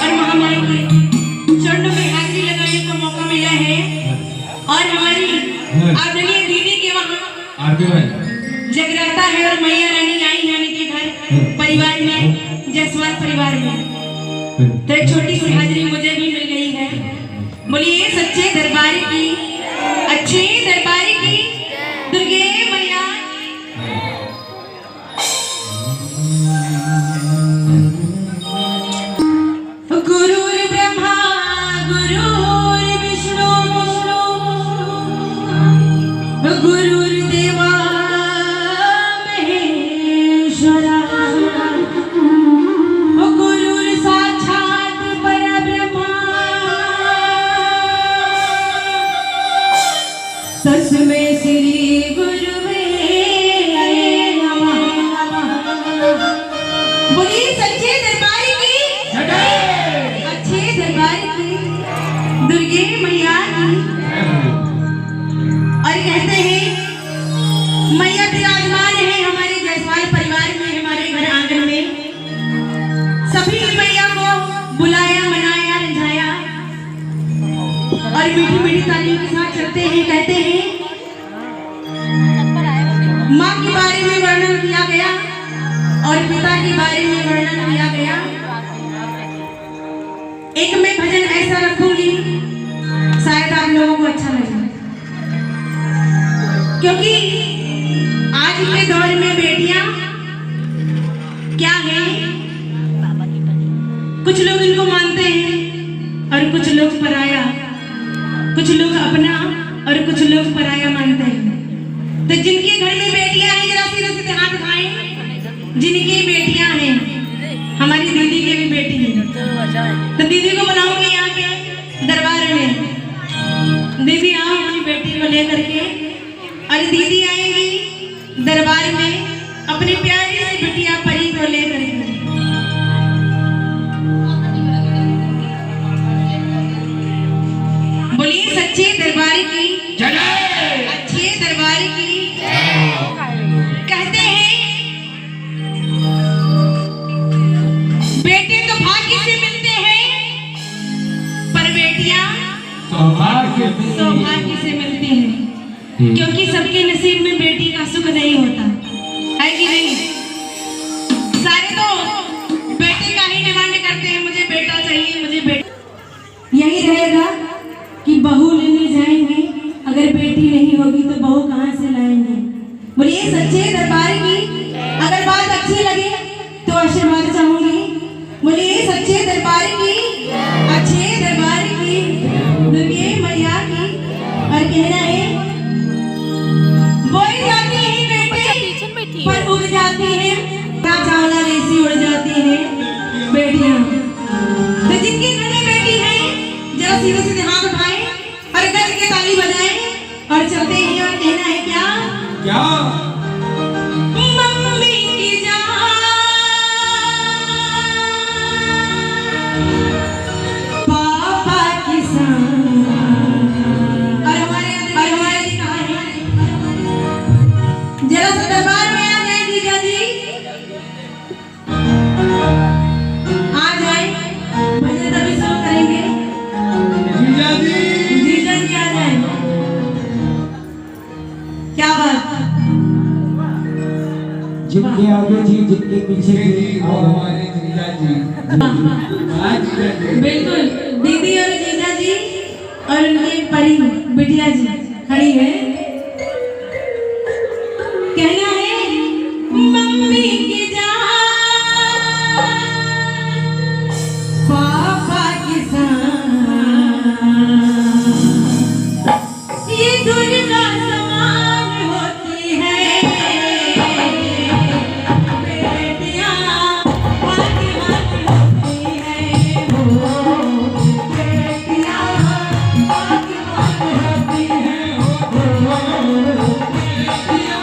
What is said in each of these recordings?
और महामाई के चरणों में हाजिरी लगाने का मौका मिला है। और हमारी आदरणीय दीदी के वहाँ जगराता है और मैया रानी आई है उनके घर परिवार में, जायसवाल परिवार में। तो एक छोटी सी हाजिरी मुझे भी मिल गई है। बोलिए सच्चे दरबार की, अच्छे दरबार की दुर्गे मैया। गुरुर ब्रह्मा गुरुर विष्णु गुरुर देवा महेश्वरा गुरुर साक्षात परब्रह्मा तस्मै श्री गुरुवे नमः। बोलिए सच्चे दरबार की, अच्छे दरबार की दुर्गे मैया की। और कहते हैं मैया विराजमान है हमारे जायसवाल परिवार में, हमारे घर आंगन में। सभी मैया को बुलाया, मनाया, रिझाया और मीठी मीठी तालियों के साथ चलते हैं। कहते हैं माँ के बारे में वर्णन किया गया और पिता के बारे में वर्णन किया गया। एक मैं भजन ऐसा रखूंगी शायद आप लोगों को अच्छा लगे, क्योंकि आज के दौर में बेटियां क्या है, कुछ लोग इनको मानते हैं और कुछ लोग पराया, कुछ लोग अपना और कुछ लोग पराया मानते हैं। तो जिनके घर में बेटियां हैं जरा सीधे सीधे हाथ उठाएं। जिनकी बेटियां हैं, हमारी दीदी की भी बेटी है, तो दीदी को बुलाऊंगी यहाँ पे दरबार में। दीदी आओ अपनी बेटी को लेकर के। और दीदी आएंगी दरबार में अपनी प्यारी सी बिटिया परी को लेकर के। बोलिए सच्चे दरबार की, अच्छे दरबार की। कहते हैं बेटे तो भाग्य से मिलते हैं पर बेटियां सौभाग्य से मिलती हैं, क्योंकि सबके नसीब में बेटी का सुख नहीं होता है कि नहीं। सारे तो बेटे का ही डिमांड करते हैं, मुझे बेटा चाहिए, मुझे बेटा। यही रहेगा कि बहू लेने जाएंगे, अगर बेटी नहीं होगी तो बहू कहाँ से लाएंगे। बोलिए सच्चे दरबार की। अगर बात अच्छी लगे तो आशीर्वाद चाहूंगी। बोलिए सच्चे दरबार की, अच्छे दरबार की दुर्गे मैया की। और कहना है बोई जाती है बेटी पर उड़ जाती है, चावला जैसी उड़ जाती है बेटियां। तो जिनके घर में बेटी है जरा सीधे सीधे हाथ उठाएं और गज के ताली बजाएं और चलते हैं। और कहना है क्या क्या मम्मी की जान पापा की जान। और हमारे कहा है जरा सा दरबार में आ जाए जीजा जी, आ जाए, भजन तभी शुरू करेंगे। जीजा जी आ जाए। क्या बात, जिनके आगे जी जिनके पीछे जी हमारे जीजा जी। बिल्कुल दीदी और जीजा जी और उनकी परी बिटिया जी खड़ी है। कहना है मम्मी की जान पापा की जान, ये दुर्गा समान होती है बेटियां, भाग्यवान होती है वो बेटियां, भाग्यवान होती है वो बेटियां,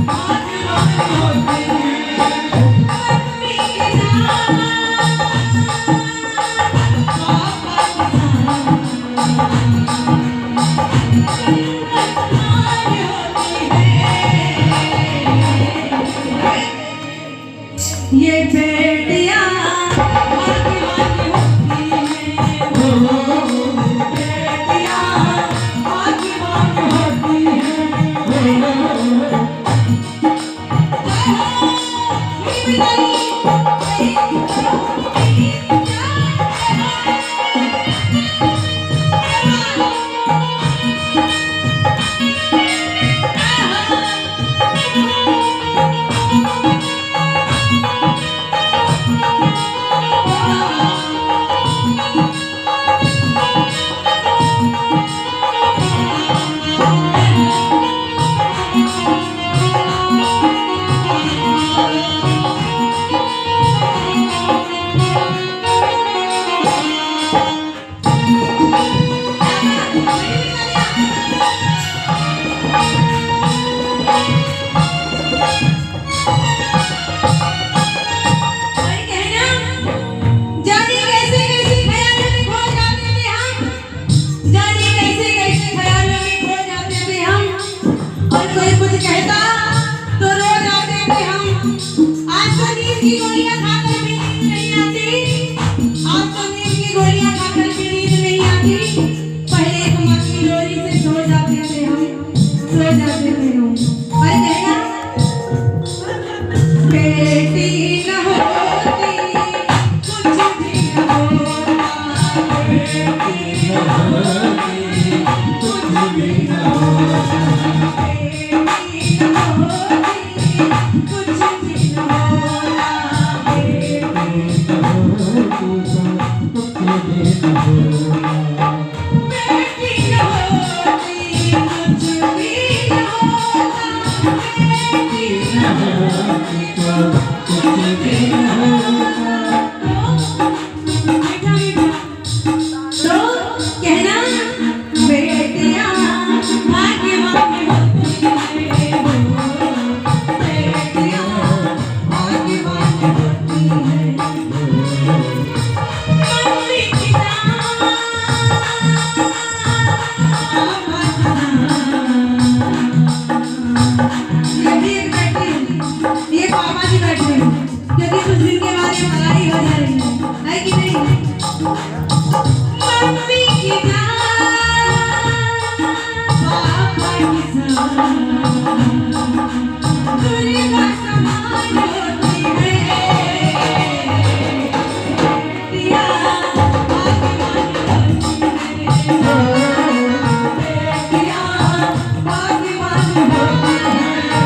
भाग्यवान होती है। मम्मी की जान पापा की जान न होगा। बेटी न होती कुछ भी न होता, बेटी न होती तो कुछ भी न होता। तो कहना बेटियां भाग्यवान होती है, बेटियां भाग्यवान होती है। मम्मी की ये पापा जी बैठे हैं, क्योंकि कुछ दिन के बाद ये पढ़ाई हो जाएगी, है कि नहीं? मम्मी की पापा की दुर्गा समान होती है, बेटियां भाग्यवान होती है, बेटियां भाग्यवान होती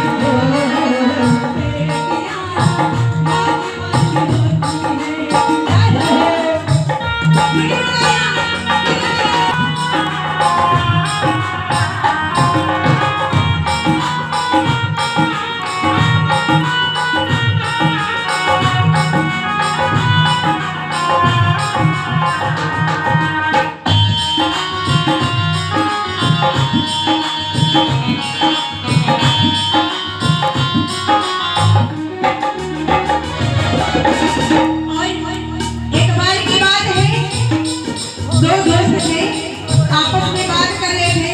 आपस में बात कर रहे थे,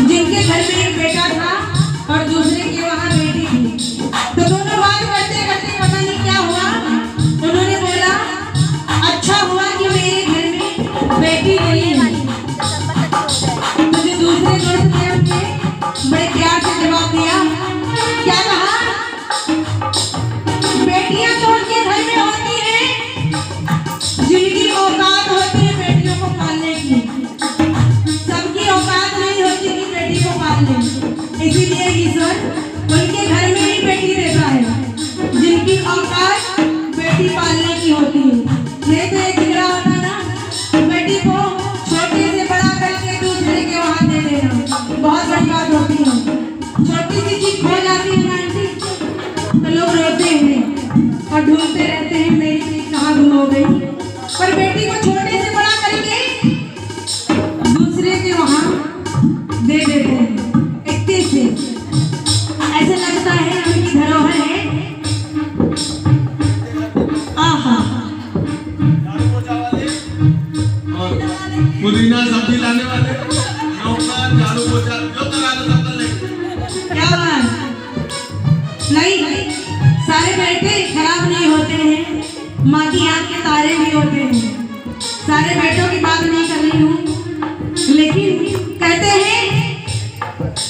जिनके घर में एक बेटा था और दूसरे के वहाँ बेटी थी। तो दोनों बात करते करते पता नहीं क्या हुआ, उन्होंने बोला अच्छा हुआ कि मेरे घर में बेटी नहीं है। तो जो दूसरे दोस्त थे उनके बड़े प्यार से जवाब दिया, क्या कहा? बेटियां तो उनके घर में होती हैं जिनकी औकात होती है बेटियों को पालने की, सबकी औकात नहीं होती कि बेटी को पाल ले। इसीलिए ईश्वर उनके घर में ही बेटी देता है जिनकी औकात बेटी पालने की होती है। नहीं तो एक झगड़ा होता ना, बेटी को छोटे से बड़ा करके दूसरे के वहाँ दे देना, बहुत बड़ी बात होती है। छोटी सी चीज खो जाती है ना आंटी, तो लोग रोते हैं और ढूंढते रहते हैं मेरी चीज कहाँ गुम हो गई। पर बेटी को छोटे से बड़ा करके दूसरे के वहाँ दे देते हैं, इतने से ऐसा लगता है उनकी धरोहर है। आहा पुदीना सब्जी लाने वाले, नौकर, झाड़ू पोछा जो करा दो सब कर लेंगे। क्या बात? नहीं, सारे बेटे खराब नहीं होते हैं, माँ की आँख के तारे भी होते हैं। सारे बेटों की बात नहीं कर रही हूँ, लेकिन कहते हैं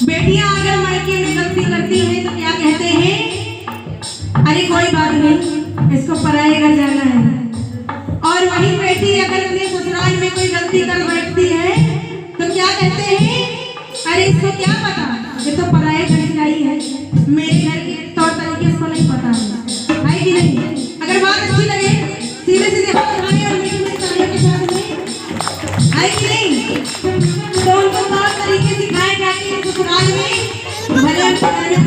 बेटियां अगर मायके में गलती करती हैं तो क्या कहते हैं? अरे कोई बात नहीं, इसको पराये घर जाना है। और वही बेटी अगर अपने ससुराल में कोई गलती कर बैठती है तो क्या कहते हैं? अरे इसको क्या पता, ये तो पराये घर से आई है, मेरे घर के तौर तरीके इसको नहीं पता है कि नहीं? अगर बात अच्छी लगे सीधे सीधे हाथ उठाने और मीठी मीठी तालियों के साथ में, है कि नहीं? तो उनको तौर तरीके सिखाए जाते हैं ससुराल में, भले उनके घर में